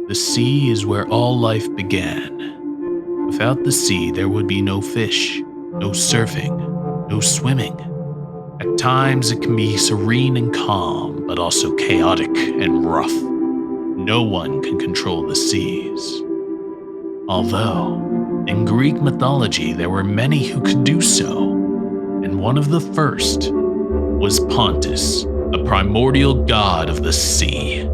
The sea is where all life began. Without the sea, there would be no fish, no surfing, no swimming. At times, it can be serene and calm, but also chaotic and rough. No one can control the seas. Although, in Greek mythology, there were many who could do so, and one of the first was Pontus, the primordial god of the sea.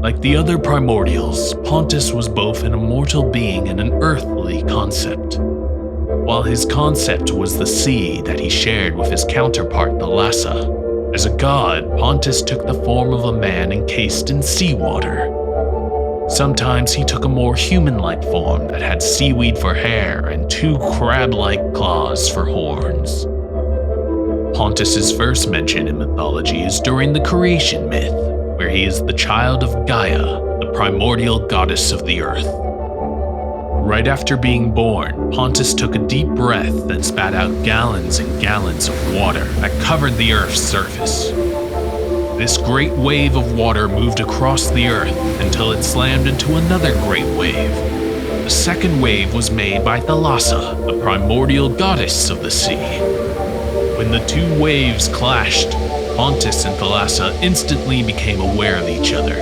Like the other primordials, Pontus was both an immortal being and an earthly concept. While his concept was the sea that he shared with his counterpart Thalassa, as a god, Pontus took the form of a man encased in seawater. Sometimes he took a more human-like form that had seaweed for hair and two crab-like claws for horns. Pontus's first mention in mythology is during the creation myth, where he is the child of Gaia, the primordial goddess of the earth. Right after being born, Pontus took a deep breath and spat out gallons and gallons of water that covered the earth's surface. This great wave of water moved across the earth until it slammed into another great wave. The second wave was made by Thalassa, the primordial goddess of the sea. When the two waves clashed, Pontus and Thalassa instantly became aware of each other.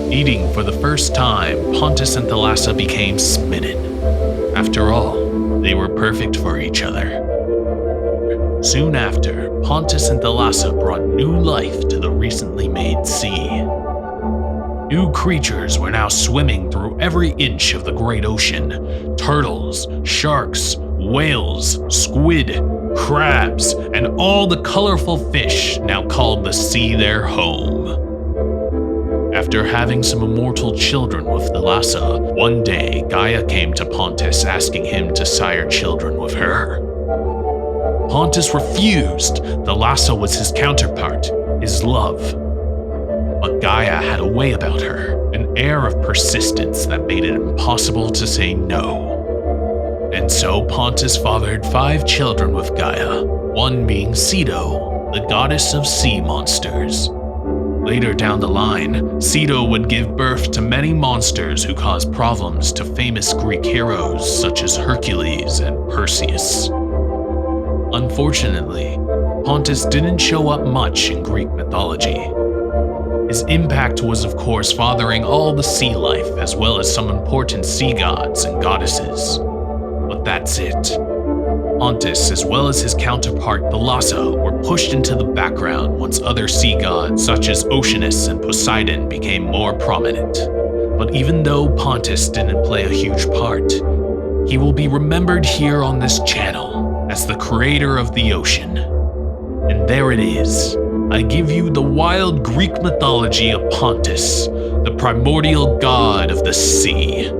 Meeting for the first time, Pontus and Thalassa became smitten. After all, they were perfect for each other. Soon after, Pontus and Thalassa brought new life to the recently made sea. New creatures were now swimming through every inch of the great ocean. Turtles, sharks, whales, squid, crabs, and all the colorful fish now called the sea their home. After having some immortal children with Thalassa, one day Gaia came to Pontus asking him to sire children with her. Pontus refused. Thalassa was his counterpart, his love. But Gaia had a way about her, an air of persistence that made it impossible to say no. And so Pontus fathered 5 children with Gaia, one being Ceto, the goddess of sea monsters. Later down the line, Ceto would give birth to many monsters who caused problems to famous Greek heroes such as Hercules and Perseus. Unfortunately, Pontus didn't show up much in Greek mythology. His impact was of course fathering all the sea life as well as some important sea gods and goddesses. But that's it. Pontus, as well as his counterpart Thalassa, were pushed into the background once other sea gods such as Ouranos and Poseidon became more prominent. But even though Pontus didn't play a huge part, he will be remembered here on this channel as the creator of the ocean. And there it is. I give you the wild Greek mythology of Pontus, the primordial god of the sea.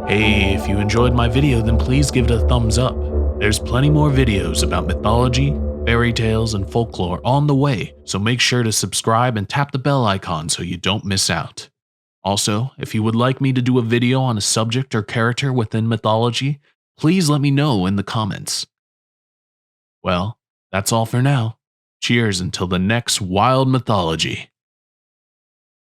Hey, if you enjoyed my video, then please give it a thumbs up. There's plenty more videos about mythology, fairy tales, and folklore on the way, so make sure to subscribe and tap the bell icon so you don't miss out. Also, if you would like me to do a video on a subject or character within mythology, please let me know in the comments. Well, that's all for now. Cheers until the next wild mythology.